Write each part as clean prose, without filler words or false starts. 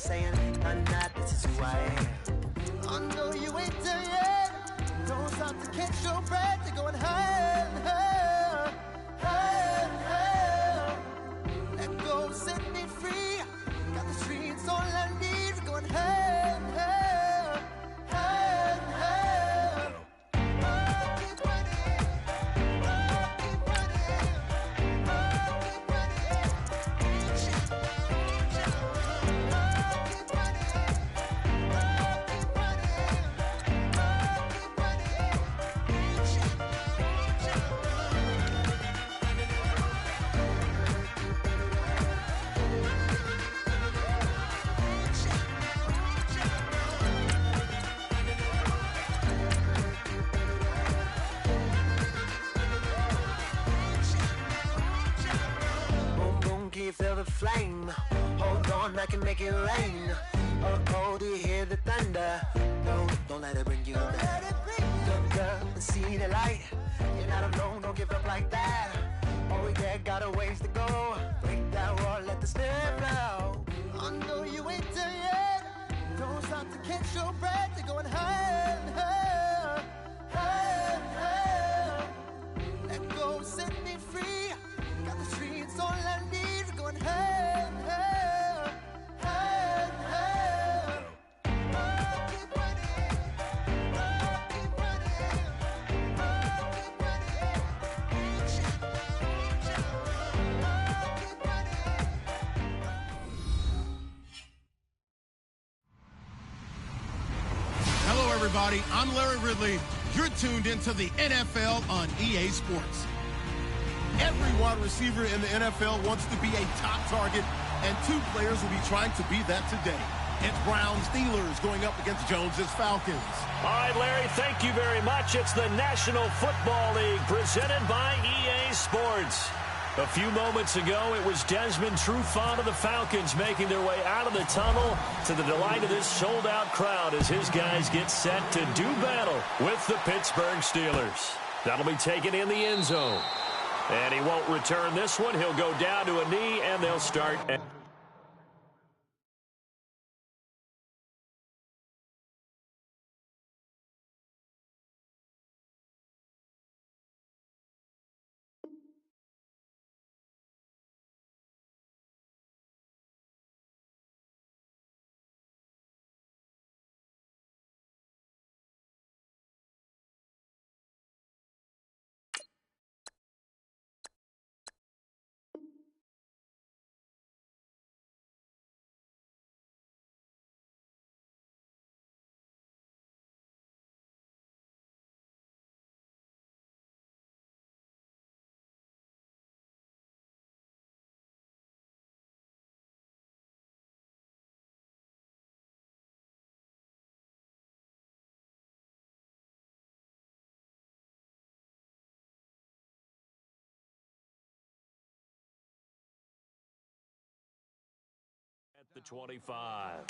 saying? Nah, this is who I am. I know you ain't there yet. Don't stop to catch your breath. You're going higher and higher, higher and higher. Let go, set me free. Got the streets all I need. We're going higher and higher, higher and higher. Keep running, keep running, keep feel the flame. Hold on, I can make it rain. Oh, do you hear the thunder? No, don't let it bring you down. Look up and see the light. You're not alone, don't give up like that. Oh yeah, got a ways to go. Break that wall, let the spirit flow. I know you ain't there yet. Don't stop to catch your breath. You're going higher and higher, higher and higher. Let go, set me free. Got the streets all I need. Going higher and higher, higher and higher. Keep running, keep running, keep Hello, everybody. I'm Larry Ridley. You're tuned into the NFL on EA Sports. Every wide receiver in the NFL wants to be a top target, and two players will be trying to be that today. It's Browns Steelers going up against Jones's Falcons. All right, Larry, thank you very much. It's the National Football League presented by EA Sports. A few moments ago, it was Desmond Trufant of the Falcons making their way out of the tunnel to the delight of this sold-out crowd as his guys get set to do battle with the Pittsburgh Steelers. That'll be taken in the end zone. And he won't return this one. He'll go down to a knee, and they'll start. At the 25.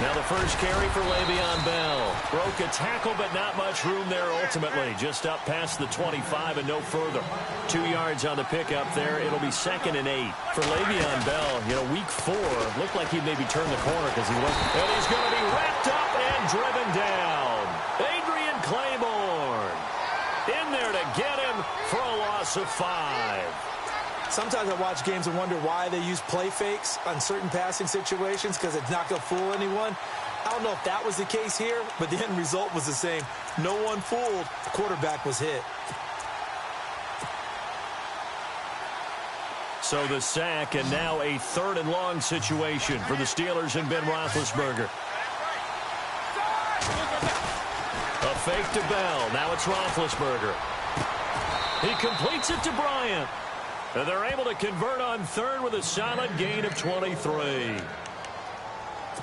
Now the first carry for Le'Veon Bell. Broke a tackle, but not much room there ultimately. Just up past the 25 and no further. 2 yards on the pickup there. It'll be 2nd and 8. For Le'Veon Bell, you know, week 4, looked like he'd maybe turn the corner because he wasn't. And he's going to be wrapped up and driven down. Adrian Claiborne. loss of 5. Sometimes I watch games and wonder why they use play fakes on certain passing situations because it's not going to fool anyone. I don't know if that was the case here, but the end result was the same. No one fooled. The quarterback was hit. So the sack, and now a 3rd and long situation for the Steelers and Ben Roethlisberger. A fake to Bell. Now it's Roethlisberger. He completes it to Bryant. And they're able to convert on 3rd with a solid gain of 23.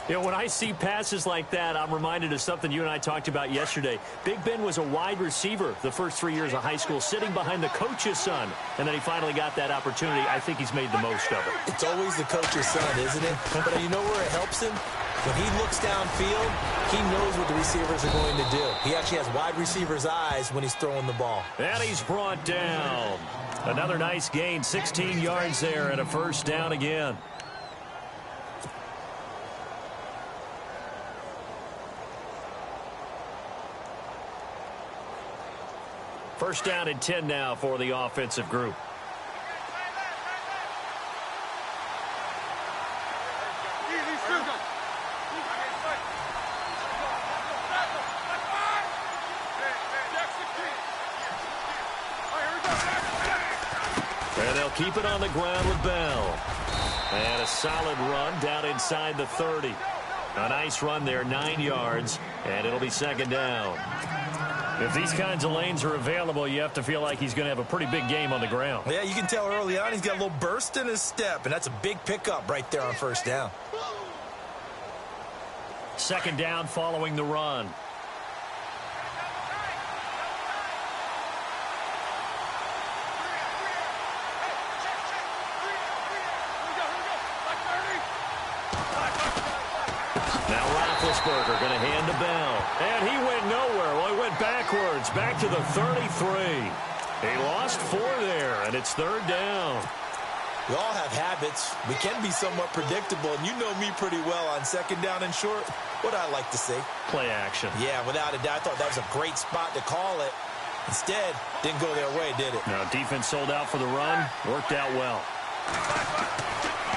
You know, when I see passes like that, I'm reminded of something you and I talked about yesterday. Big Ben was a wide receiver the first 3 years of high school, sitting behind the coach's son. And then he finally got that opportunity. I think he's made the most of it. It's always the coach's son, isn't it? But you know where it helps him? When he looks downfield, he knows what the receivers are going to do. He actually has wide receivers' eyes when he's throwing the ball. And he's brought down. Another nice gain, 16 yards there, and a 1st down again. First down and 10 now for the offensive group. And they'll keep it on the ground with Bell. And a solid run down inside the 30. A nice run there, 9 yards, and it'll be 2nd down. If these kinds of lanes are available, you have to feel like he's going to have a pretty big game on the ground. Yeah, you can tell early on he's got a little burst in his step, and that's a big pickup right there on 1st down. 2nd down following the run. Now Roethlisberger going to hand to Bell. And he went nowhere. Well, he went backwards, back to the 33. He lost 4 there, and it's 3rd down. We all have habits. We can be somewhat predictable, and you know me pretty well on 2nd down and short. What I like to say? Play action. Yeah, without a doubt. I thought that was a great spot to call it. Instead, didn't go their way, did it? Now, defense sold out for the run. Worked out well.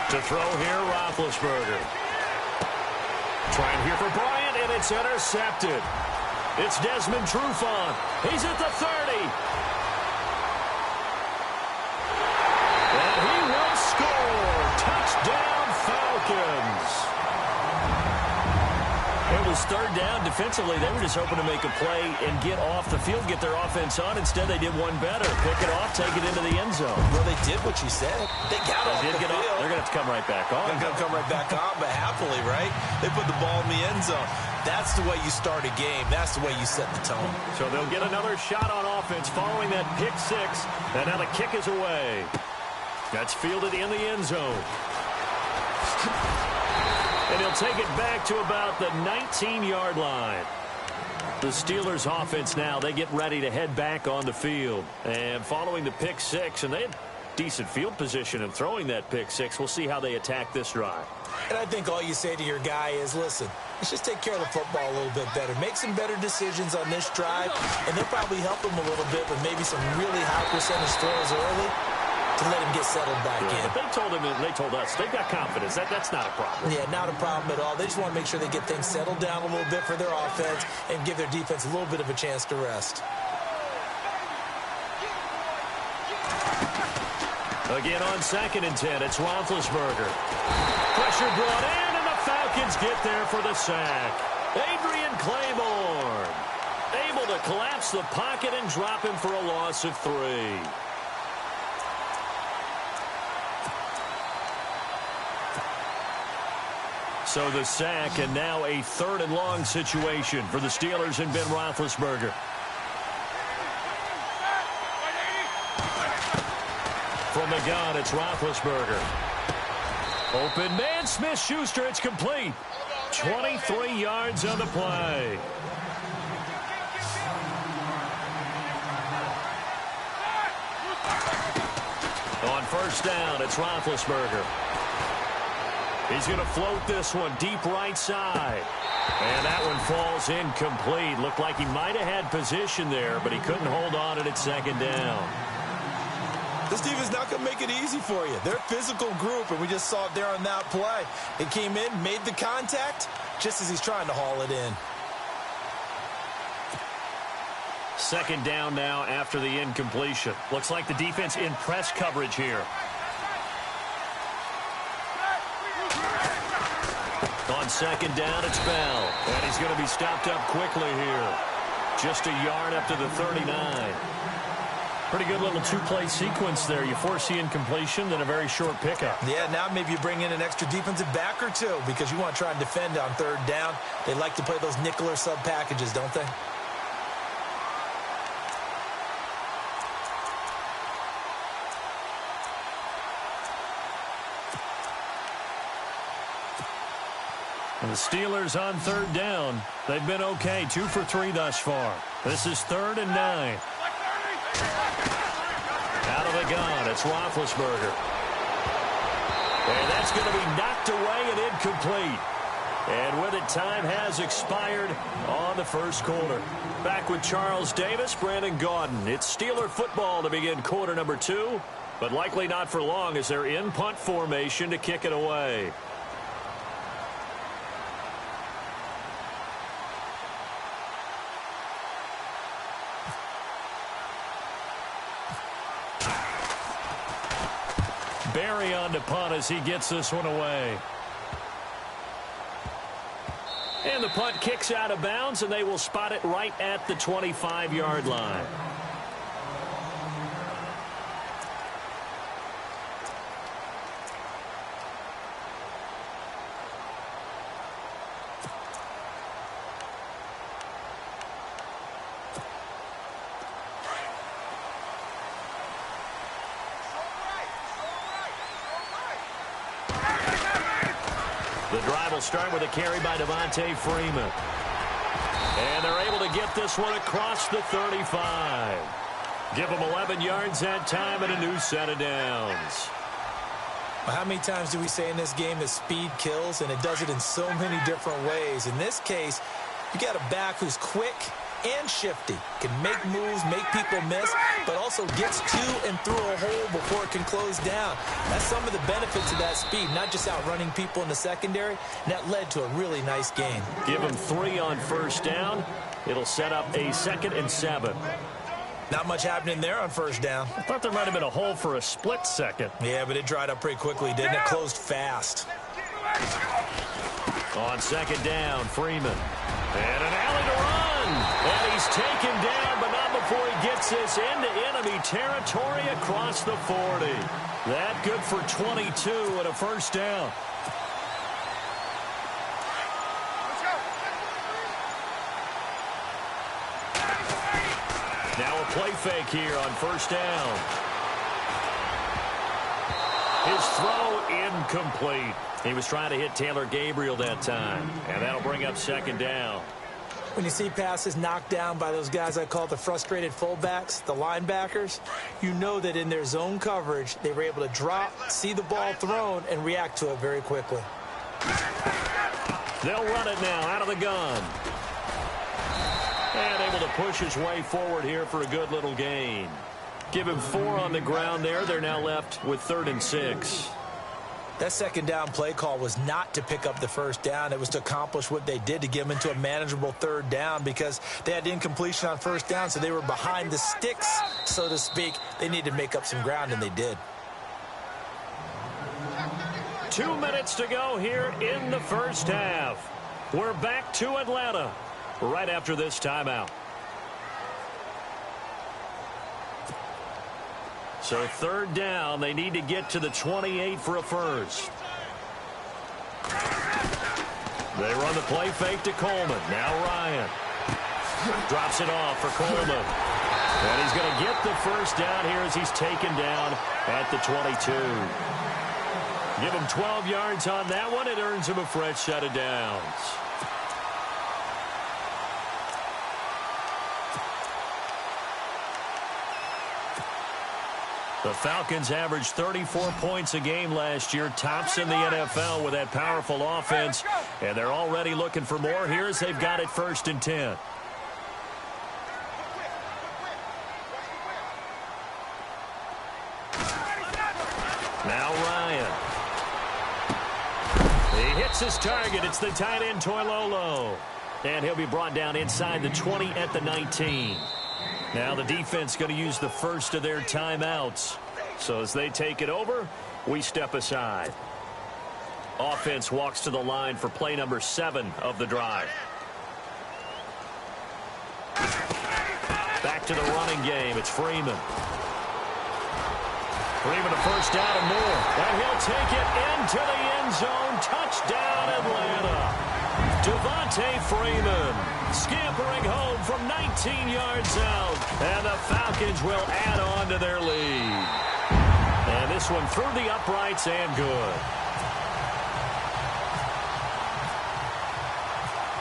To throw here, Roethlisberger. Trying here for Bryant, and it's intercepted. It's Desmond Trufant. He's at the 30. And he will score. Touchdown, Falcons. It was 3rd down. Defensively, they were just hoping to make a play and get off the field, get their offense on. Instead, they did one better. Pick it off, take it into the end zone. Well, they did what you said. They got off the field. They're going to have to come right back on. They're going to come right back on, but happily, right? They put the ball in the end zone. That's the way you start a game. That's the way you set the tone. So they'll get another shot on offense following that pick 6. And now the kick is away. That's fielded in the end zone. And he'll take it back to about the 19-yard line. The Steelers offense now, they get ready to head back on the field. And following the pick 6, and they had decent field position in throwing that pick 6. We'll see how they attack this drive. And I think all you say to your guy is, listen, let's just take care of the football a little bit better. Make some better decisions on this drive, and they'll probably help him a little bit with maybe some really high percentage throws early to let him get settled back in. But they told him, and they told us, they've got confidence. That's not a problem. Yeah, not a problem at all. They just want to make sure they get things settled down a little bit for their offense and give their defense a little bit of a chance to rest. Again on 2nd and 10, it's Roethlisberger. Pressure brought in, and the Falcons get there for the sack. Adrian Claiborne able to collapse the pocket and drop him for a loss of 3. So the sack, and now a 3rd and long situation for the Steelers and Ben Roethlisberger. From the gun, it's Roethlisberger. Open man, Smith-Schuster, it's complete. 23 yards on the play. On 1st down, it's Roethlisberger. He's going to float this one deep right side. And that one falls incomplete. Looked like he might have had position there, but he couldn't hold on to it at 2nd down. This defense is not going to make it easy for you. They're a physical group, and we just saw it there on that play. It came in, made the contact, just as he's trying to haul it in. Second down now after the incompletion. Looks like the defense in press coverage here. On second down, it's Bell. And he's going to be stopped up quickly here. Just a yard up to the 39. Pretty good little two-play sequence there. You force the incompletion, then a very short pickup. Yeah, now maybe you bring in an extra defensive back or two because you want to try and defend on third down. They like to play those nickel or sub packages, don't they? And the Steelers on third down. They've been okay, 2 for 3 thus far. This is 3rd and 9. Out of the gun, it's Roethlisberger. And that's going to be knocked away and incomplete. And with it, time has expired on the first quarter. Back with Charles Davis, Brandon Gaudin. It's Steeler football to begin quarter number 2, but likely not for long as they're in punt formation to kick it away. Barry on to punt as he gets this one away. And the punt kicks out of bounds, and they will spot it right at the 25-yard line. The drive will start with a carry by Devontae Freeman. And they're able to get this one across the 35. Give them 11 yards that time and a new set of downs. Well, how many times do we say in this game that speed kills, and it does it in so many different ways? In this case, you got a back who's quick and shifty, can make moves, make people miss, but also gets to and through a hole before it can close down. That's some of the benefits of that speed, not just outrunning people in the secondary, and that led to a really nice game. Give him 3 on first down. It'll set up a 2nd and 7. Not much happening there on first down. I thought there might have been a hole for a split second. Yeah, but it dried up pretty quickly, didn't it? Closed fast. On second down, Freeman. And an alley to run. And he's taken down, but not before he gets this into enemy territory across the 40. That good for 22 and a first down. Now a play fake here on first down. His throw incomplete. He was trying to hit Taylor Gabriel that time, and that'll bring up second down. When you see passes knocked down by those guys I call the frustrated fullbacks, the linebackers, you know that in their zone coverage, they were able to drop, see the ball thrown, and react to it very quickly. They'll run it now out of the gun. And able to push his way forward here for a good little gain. Give him 4 on the ground there. They're now left with 3rd and 6. That second down play call was not to pick up the first down. It was to accomplish what they did, to get them into a manageable third down, because they had incompletion on first down, so they were behind the sticks, so to speak. They needed to make up some ground, and they did. 2 minutes to go here in the first half. We're back to Atlanta right after this timeout. So third down, they need to get to the 28 for a first. They run the play fake to Coleman. Now Ryan drops it off for Coleman. And he's going to get the first down here as he's taken down at the 22. Give him 12 yards on that one. It earns him a fresh set of downs. The Falcons averaged 34 points a game last year, tops in the NFL with that powerful offense, and they're already looking for more here as they've got it 1st and 10. gets his target. It's the tight end, Toilolo. And he'll be brought down inside the 20 at the 19. Now the defense going to use the first of their timeouts. So as they take it over, we step aside. Offense walks to the line for play number 7 of the drive. Back to the running game. It's Freeman. Freeman a first down and more. And he'll take it into the end zone. Touchdown, Atlanta. Devontae Freeman scampering home from 19 yards out. And the Falcons will add on to their lead. And this one through the uprights and good.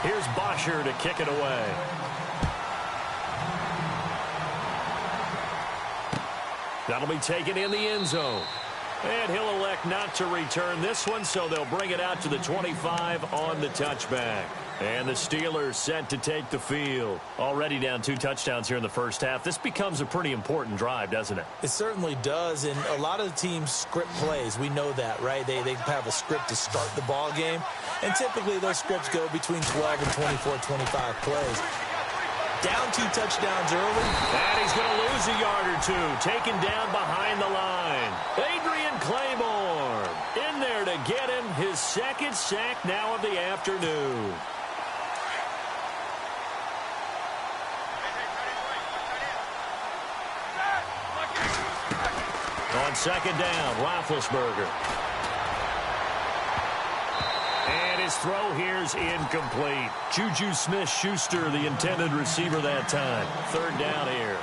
Here's Bosher to kick it away. That'll be taken in the end zone. And he'll elect not to return this one, so they'll bring it out to the 25 on the touchback. And the Steelers set to take the field. Already down 2 touchdowns here in the first half. This becomes a pretty important drive, doesn't it? It certainly does, and a lot of the teams script plays. We know that, right? They have a script to start the ball game, and typically those scripts go between 12 and 24, 25 plays. Down 2 touchdowns early. And he's going to lose a yard or 2. Taken down behind the line. Adrian Claymore in there to get him his second sack now of the afternoon. On second down, Roethlisberger. And his throw here's incomplete. Juju Smith-Schuster, the intended receiver that time. Third down here.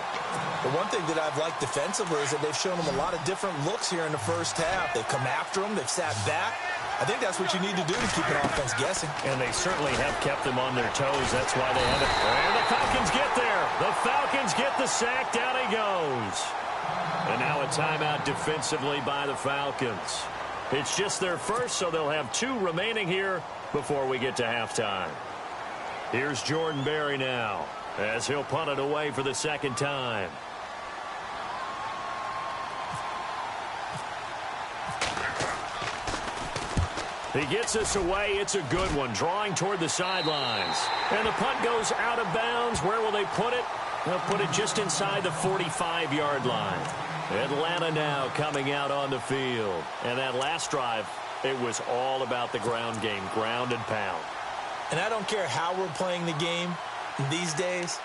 The one thing that I've liked defensively is that they've shown him a lot of different looks here in the first half. They've come after him. They've sat back. I think that's what you need to do to keep an offense guessing. And they certainly have kept them on their toes. That's why they have it. And the Falcons get there. The Falcons get the sack. Down he goes. And now a timeout defensively by the Falcons. It's just their first, so they'll have 2 remaining here before we get to halftime. Here's Jordan Berry now as he'll punt it away for the second time. He gets us away. It's a good one, drawing toward the sidelines. And the punt goes out of bounds. Where will they put it? They'll put it just inside the 45-yard line. Atlanta now coming out on the field. And that last drive, it was all about the ground game, ground and pound. And I don't care how we're playing the game these days,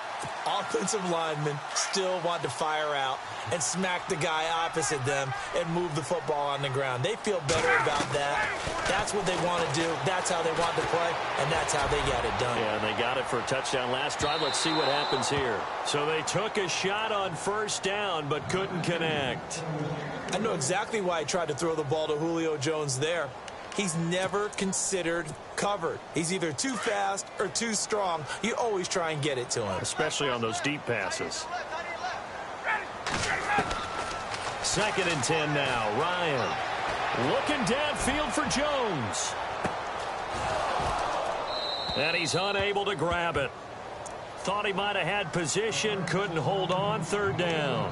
offensive linemen still want to fire out and smack the guy opposite them and move the football on the ground. They feel better about that. That's what they want to do. That's how they want to play, and that's how they got it done. Yeah, and they got it for a touchdown last drive. Let's see what happens here. So they took a shot on first down but couldn't connect. I know exactly why I tried to throw the ball to Julio Jones there. He's never considered covered. He's either too fast or too strong. You always try and get it to him. Especially on those deep passes. 2nd and 10 now. Ryan looking downfield for Jones. And he's unable to grab it. Thought he might have had position, couldn't hold on. 3rd down.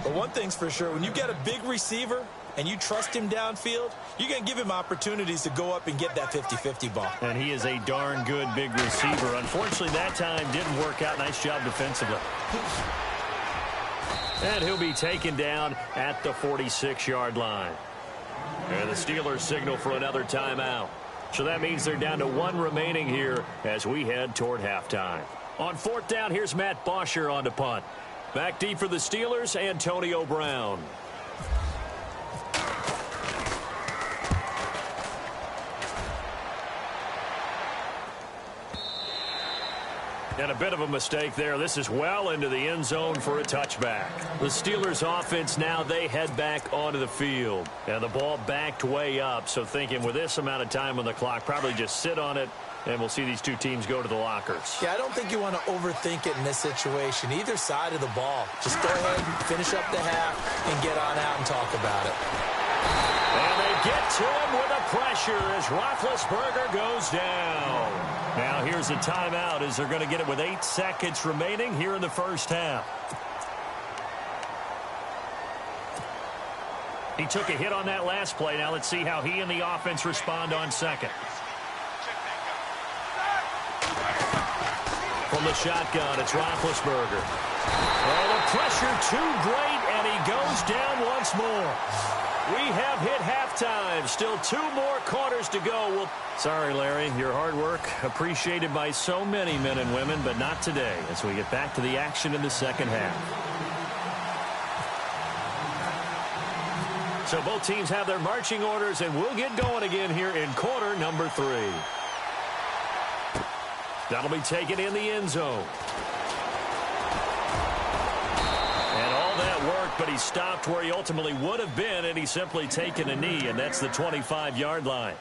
But one thing's for sure, when you get a big receiver and you trust him downfield, you're going to give him opportunities to go up and get that 50-50 ball. And he is a darn good big receiver. Unfortunately, that time didn't work out. Nice job defensively. And he'll be taken down at the 46-yard line. And the Steelers signal for another timeout. So that means they're down to 1 remaining here as we head toward halftime. On 4th down, here's Matt Bosher on to punt. Back deep for the Steelers, Antonio Brown. And a bit of a mistake there. This is well into the end zone for a touchback. The Steelers offense now, they head back onto the field. And the ball backed way up. So thinking with this amount of time on the clock, probably just sit on it, and we'll see these 2 teams go to the lockers. Yeah, I don't think you want to overthink it in this situation. Either side of the ball. Just go ahead and finish up the half and get on out and talk about it. And they get to him with a pressure as Roethlisberger goes down. Now here's a timeout as they're going to get it with 8 seconds remaining here in the first half. He took a hit on that last play. Now let's see how he and the offense respond on second. From the shotgun, it's Roethlisberger. Oh, the pressure too great, and he goes down once more. We have hit halftime. Still 2 more quarters to go. Sorry, Larry. Your hard work appreciated by so many men and women, but not today as we get back to the action in the second half. So both teams have their marching orders, and we'll get going again here in quarter number 3. That'll be taken in the end zone. And all that work, but he stopped where he ultimately would have been, and he's simply taken a knee, and that's the 25-yard line.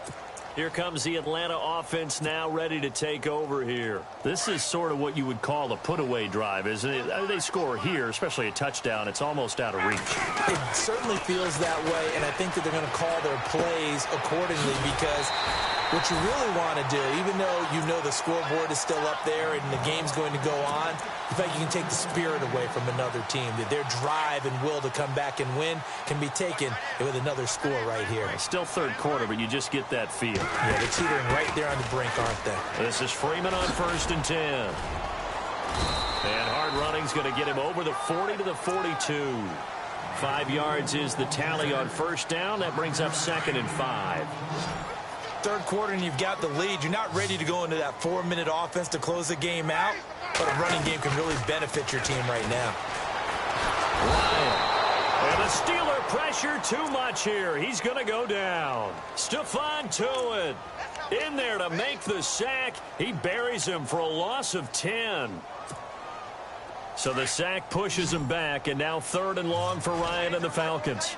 Here comes the Atlanta offense now ready to take over here. This is sort of what you would call a put-away drive, isn't it? They score here, especially a touchdown. It's almost out of reach. It certainly feels that way, and I think that they're going to call their plays accordingly because what you really want to do, even though you know the scoreboard is still up there and the game's going to go on, in fact, you can take the spirit away from another team. That their drive and will to come back and win can be taken with another score right here. It's still third quarter, but you just get that feel. Yeah, they're teetering right there on the brink, aren't they? This is Freeman on 1st and 10. And hard running's going to get him over the 40 to the 42. 5 yards is the tally on first down. That brings up 2nd and 5. Third quarter and you've got the lead. You're not ready to go into that 4-minute offense to close the game out, but a running game can really benefit your team right now. Ryan. And the Steeler pressure too much here. He's going to go down. Stephon Tuitt in there to make the sack. He buries him for a loss of 10. So the sack pushes him back, and now 3rd and long for Ryan and the Falcons.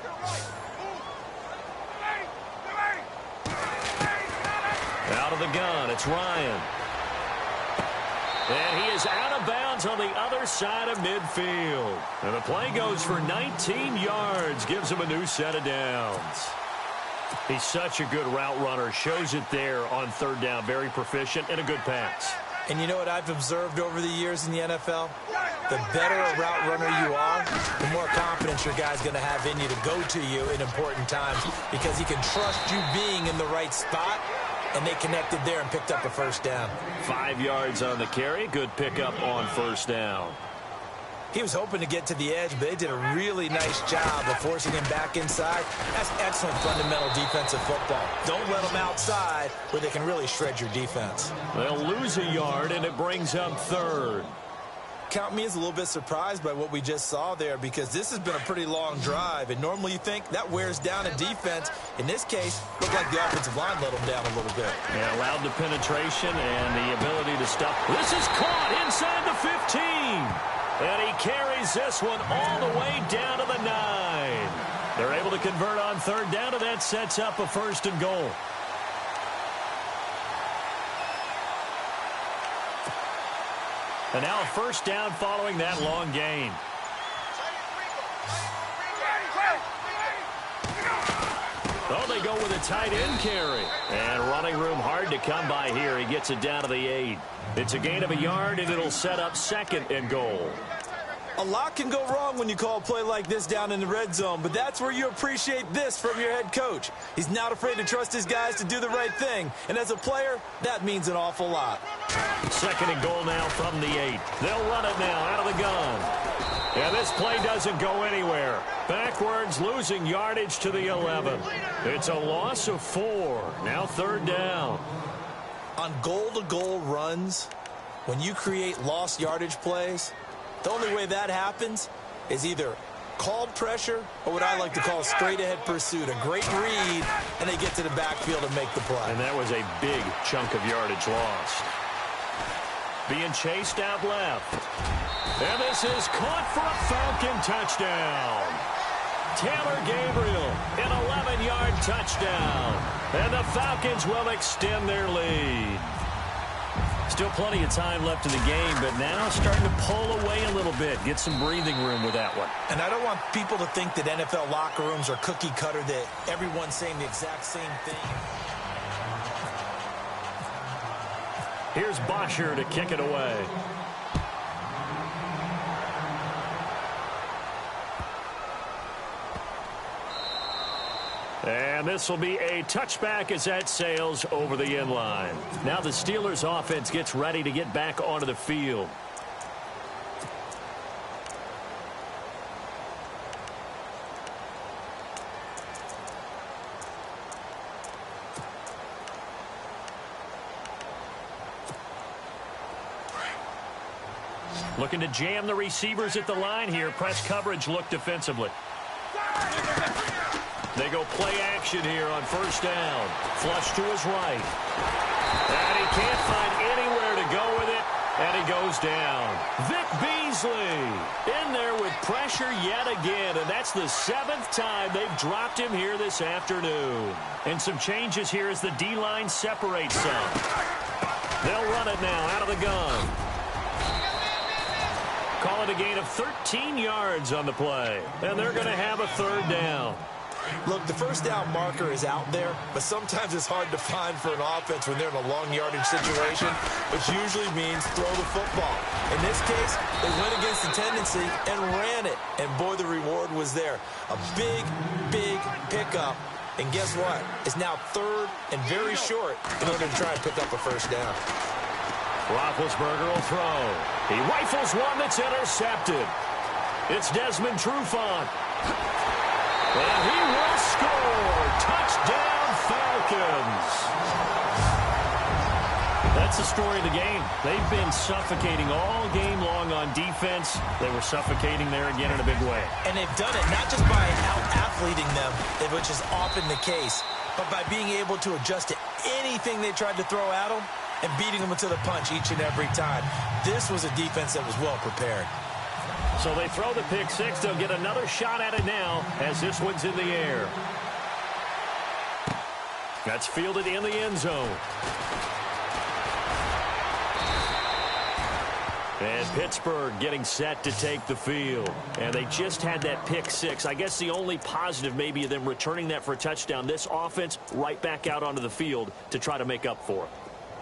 Out of the gun, it's Ryan. And he is out of bounds on the other side of midfield. And the play goes for 19 yards, gives him a new set of downs. He's such a good route runner. Shows it there on 3rd down. Very proficient and a good pass. And you know what I've observed over the years in the NFL? The better a route runner you are, the more confidence your guy's going to have in you to go to you in important times because he can trust you being in the right spot. And they connected there and picked up a first down. 5 yards on the carry. Good pickup on first down. He was hoping to get to the edge, but they did a really nice job of forcing him back inside. That's excellent fundamental defensive football. Don't let them outside where they can really shred your defense. They'll lose a yard, and it brings up 3rd. Count me as a little bit surprised by what we just saw there because this has been a pretty long drive, and normally you think that wears down a defense. In this case, looked like the offensive line let them down a little bit. Yeah, allowed the penetration and the ability to stop. This is caught inside the 15. And he carries this one all the way down to the 9. They're able to convert on 3rd down, and that sets up a 1st and goal. And now a 1st down following that long gain. Oh, they go with a tight end carry. And running room hard to come by here. He gets it down to the 8. It's a gain of a yard, and it'll set up 2nd and goal. A lot can go wrong when you call a play like this down in the red zone, but that's where you appreciate this from your head coach. He's not afraid to trust his guys to do the right thing, and as a player, that means an awful lot. 2nd and goal now from the 8. They'll run it now out of the gun. And this play doesn't go anywhere. Backwards, losing yardage to the 11. It's a loss of 4. Now 3rd down. On goal-to-goal runs, when you create lost yardage plays, the only way that happens is either called pressure or what I like to call straight-ahead pursuit. A great read, and they get to the backfield and make the play. And that was a big chunk of yardage lost. Being chased out left. And this is caught for a Falcon touchdown. Taylor Gabriel, an 11-yard touchdown. And the Falcons will extend their lead. Still plenty of time left in the game, but now starting to pull away a little bit. Get some breathing room with that one. And I don't want people to think that NFL locker rooms are cookie cutter, that everyone's saying the exact same thing. Here's Bosher to kick it away. And this will be a touchback as that sails over the end line. Now the Steelers offense gets ready to get back onto the field. Looking to jam the receivers at the line here. Press coverage look defensively. They go play action here on first down. Flush to his right. And he can't find anywhere to go with it. And he goes down. Vic Beasley in there with pressure yet again. And that's the 7th time they've dropped him here this afternoon. And some changes here as the D-line separates some. They'll run it now out of the gun. Call it a gain of 13 yards on the play. And they're going to have a third down. Look, the first down marker is out there, but sometimes it's hard to find for an offense when they're in a long yardage situation, which usually means throw the football. In this case, they went against the tendency and ran it. And, boy, the reward was there. A big, big pickup. And guess what? It's now third and very short in order to try and pick up a first down. Roethlisberger will throw. He rifles one that's intercepted. It's Desmond Trufant. And he will score. Touchdown, Falcons. That's the story of the game. They've been suffocating all game long on defense. They were suffocating there again in a big way. And they've done it not just by out-athleting them, which is often the case, but by being able to adjust to anything they tried to throw at them and beating them to the punch each and every time. This was a defense that was well prepared. So they throw the pick six. They'll get another shot at it now as this one's in the air. That's fielded in the end zone. And Pittsburgh getting set to take the field. And they just had that pick six. I guess the only positive maybe of them returning that for a touchdown. This offense right back out onto the field to try to make up for it.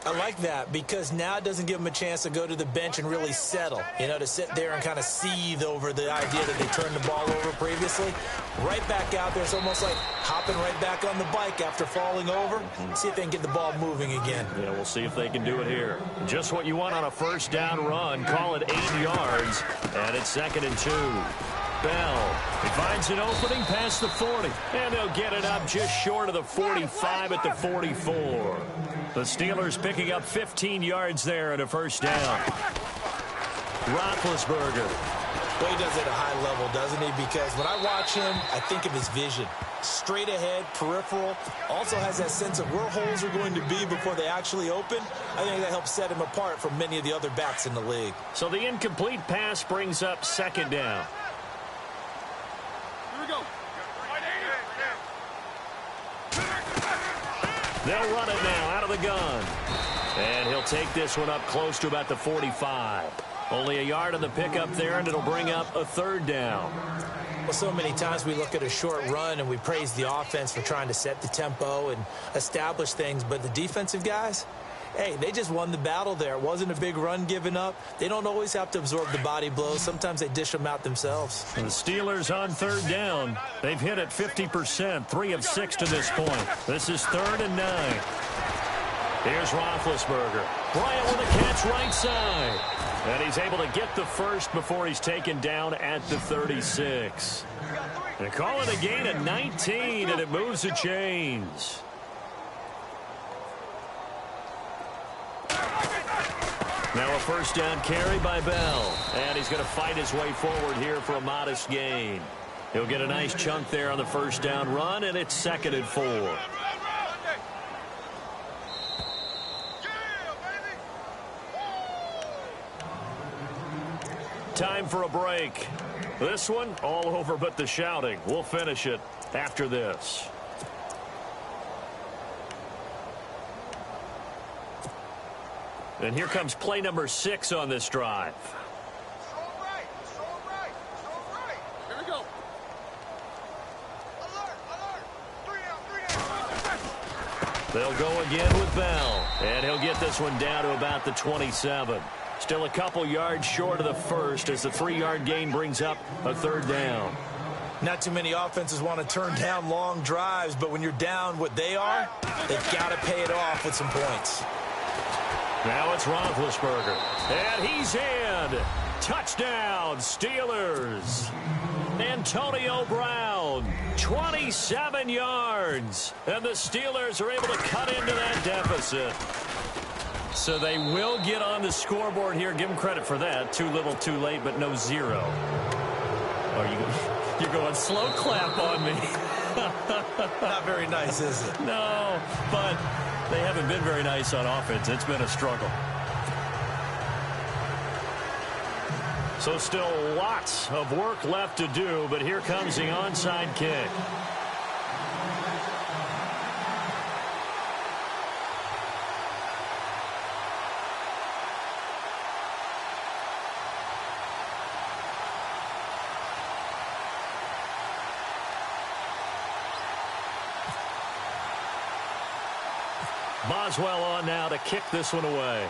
I like that because now it doesn't give them a chance to go to the bench and really settle, to sit there and kind of seethe over the idea that they turned the ball over previously. Right back out there. It's almost like hopping right back on the bike after falling over. See if they can get the ball moving again. Yeah, we'll see if they can do it here. Just what you want on a first down run. Call it 8 yards, and it's 2nd and 2. Bell, he finds an opening past the 40, and they'll get it up just short of the 45 at the 44. The Steelers picking up 15 yards there at a first down. Roethlisberger. Well, he does it at a high level, doesn't he? Because when I watch him, I think of his vision. Straight ahead, peripheral. Also has that sense of where holes are going to be before they actually open. I think that helps set him apart from many of the other backs in the league. So the incomplete pass brings up 2nd down. They'll run it now out of the gun. And he'll take this one up close to about the 45. Only a yard on the pickup there, and it'll bring up a 3rd down. Well, so many times we look at a short run and we praise the offense for trying to set the tempo and establish things. But the defensive guys, hey, they just won the battle there. It wasn't a big run given up. They don't always have to absorb the body blows. Sometimes they dish them out themselves. And the Steelers on 3rd down. They've hit it 50%, 3 of 6 to this point. This is 3rd and 9. Here's Roethlisberger. Bryant with a catch right side. And he's able to get the first before he's taken down at the 36. They call it a gain of 19, and it moves the chains. Now a first down carry by Bell. And he's going to fight his way forward here for a modest gain. He'll get a nice chunk there on the first down run, and it's 2nd and 4. Time for a break. This one all over but the shouting. We'll finish it after this. And here comes play number 6 on this drive. Here we go. They'll go again with Bell. And he'll get this one down to about the 27. Still a couple yards short of the first as the 3-yard gain brings up a 3rd down. Not too many offenses want to turn down long drives, but when you're down what they are, they've got to pay it off with some points. Now it's Roethlisberger, and he's in. Touchdown, Steelers. Antonio Brown, 27 yards, and the Steelers are able to cut into that deficit. So they will get on the scoreboard here. Give them credit for that. Too little, too late, but no zero. You're going slow clap on me. Not very nice, is it? No, but they haven't been very nice on offense. It's been a struggle. So still lots of work left to do, but here comes the onside kick. Boswell on now to kick this one away.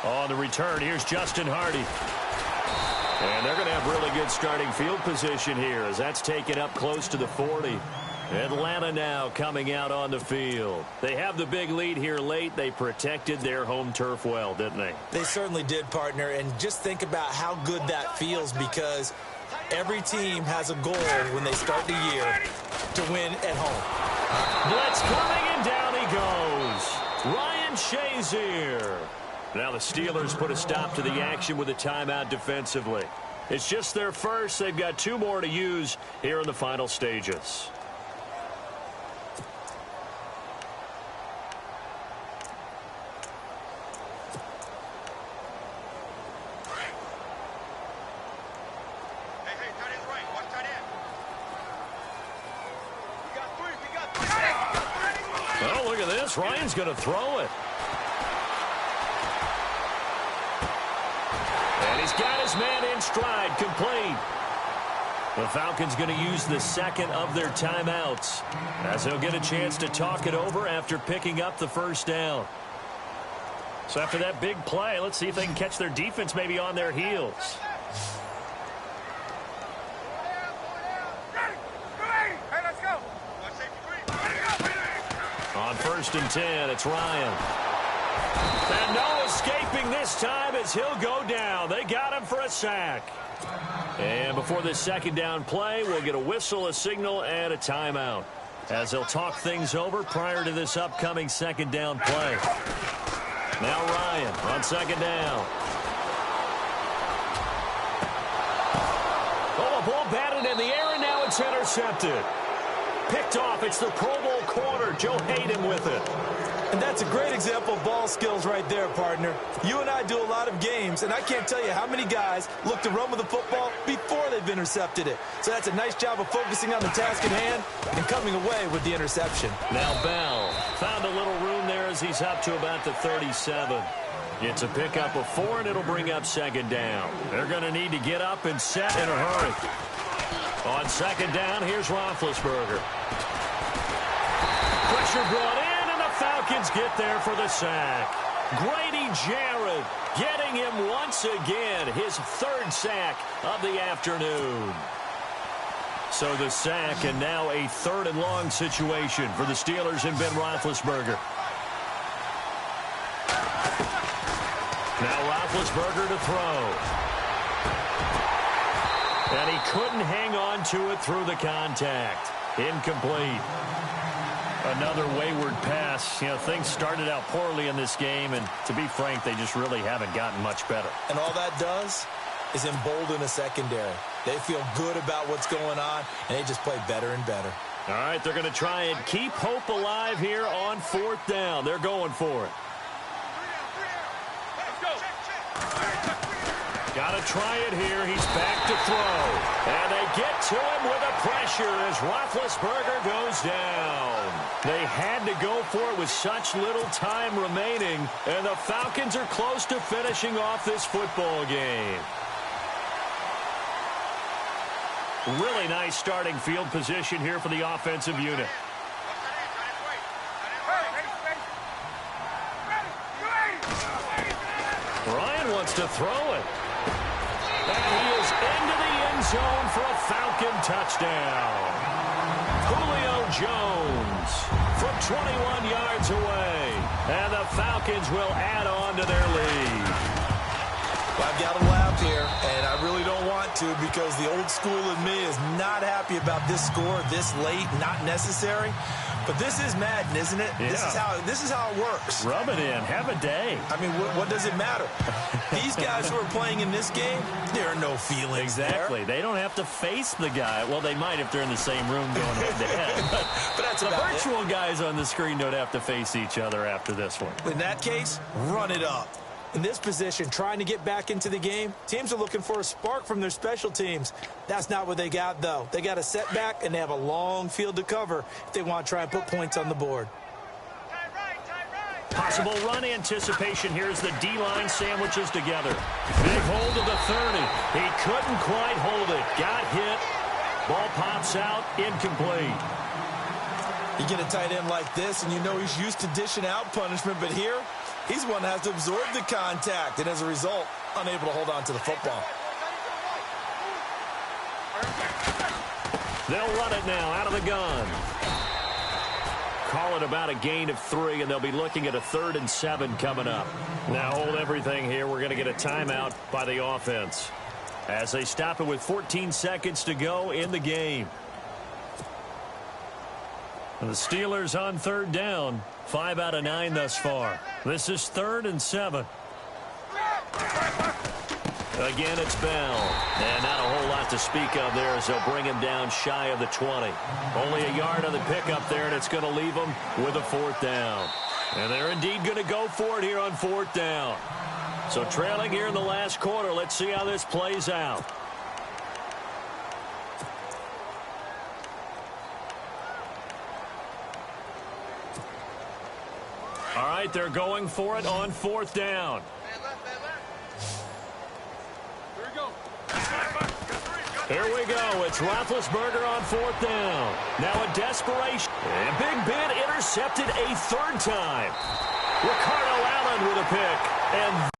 On the return, here's Justin Hardy. And they're going to have really good starting field position here as that's taken up close to the 40. Atlanta now coming out on the field. They have the big lead here late. They protected their home turf well, didn't they? They certainly did, partner. And just think about how good that feels, because every team has a goal when they start the year to win at home. Blitz coming, and down he goes. Ryan Shazier. Now the Steelers put a stop to the action with a timeout defensively. It's just their first. They've got 2 more to use here in the final stages. Oh, look at this. Ryan's going to throw it. And he's got his man in stride, complete. The Falcons going to use the second of their timeouts as they'll get a chance to talk it over after picking up the first down. So after that big play, let's see if they can catch their defense maybe on their heels. On 1st and 10, it's Ryan. And no escaping this time as he'll go down. They got him for a sack. And before this second down play, we'll get a whistle, a signal, and a timeout as they'll talk things over prior to this upcoming second down play. Now Ryan on second down. Oh, a ball batted in the air, and now it's intercepted. Picked off. It's the Pro Bowl corner, Joe Hayden, with it. And that's a great example of ball skills right there, partner. You and I do a lot of games, and I can't tell you how many guys look to run with the football before they've intercepted it. So that's a nice job of focusing on the task at hand and coming away with the interception. Now Bell found a little room there as he's up to about the 37. It's a pickup of 4, and it'll bring up second down. They're going to need to get up and set in a hurry. On second down, here's Roethlisberger. Pressure brought in, and the Falcons get there for the sack. Grady Jarrett getting him once again, his 3rd sack of the afternoon. So the sack, and now a 3rd and long situation for the Steelers and Ben Roethlisberger. Now Roethlisberger to throw. And he couldn't hang on to it through the contact. Incomplete. Another wayward pass. You know, things started out poorly in this game, and to be frank, they just really haven't gotten much better. And all that does is embolden a secondary. They feel good about what's going on, and they just play better and better. All right, they're going to try and keep hope alive here on 4th down. They're going for it. Got to try it here. He's back to throw. And they get to him with a pressure as Roethlisberger goes down. They had to go for it with such little time remaining, and the Falcons are close to finishing off this football game. Really nice starting field position here for the offensive unit. Ryan wants to throw it. And he is zone for a Falcon touchdown. Julio Jones from 21 yards away. And the Falcons will add on to their lead. Well, I've got to laugh here, and I really don't want to because the old school in me is not happy about this score this late, not necessary. But this is Madden, isn't it? Yeah. This is how it works. Rub it in. Have a day. I mean, what does it matter? These guys who are playing in this game, there are no feelings Exactly. there. They don't have to face the guy. Well, they might if they're in the same room going head-to-head. But that's the about virtual guys on the screen don't have to face each other after this one. In that case, run it up. In this position, trying to get back into the game, teams are looking for a spark from their special teams. That's not what they got, though. They got a setback, and they have a long field to cover if they want to try and put points on the board. Possible run anticipation. Here's the D-line sandwiches together. Big hold of the 30. He couldn't quite hold it. Got hit. Ball pops out. Incomplete. You get a tight end like this, and you know he's used to dishing out punishment, but here, he's one that has to absorb the contact, and as a result, unable to hold on to the football. They'll run it now out of the gun. Call it about a gain of 3, and they'll be looking at a 3rd and 7 coming up. Now hold everything here. We're going to get a timeout by the offense as they stop it with 14 seconds to go in the game. And the Steelers on 3rd down. 5 out of 9 thus far. This is 3rd and 7. Again, it's Bell. And not a whole lot to speak of there as they'll bring him down shy of the 20. Only a yard on the pickup there, and it's going to leave him with a 4th down. And they're indeed going to go for it here on 4th down. So trailing here in the last quarter. Let's see how this plays out. All right, they're going for it on 4th down. Here we go. It's Roethlisberger on 4th down. Now a desperation. And Big Ben intercepted a 3rd time. Ricardo Allen with a pick. And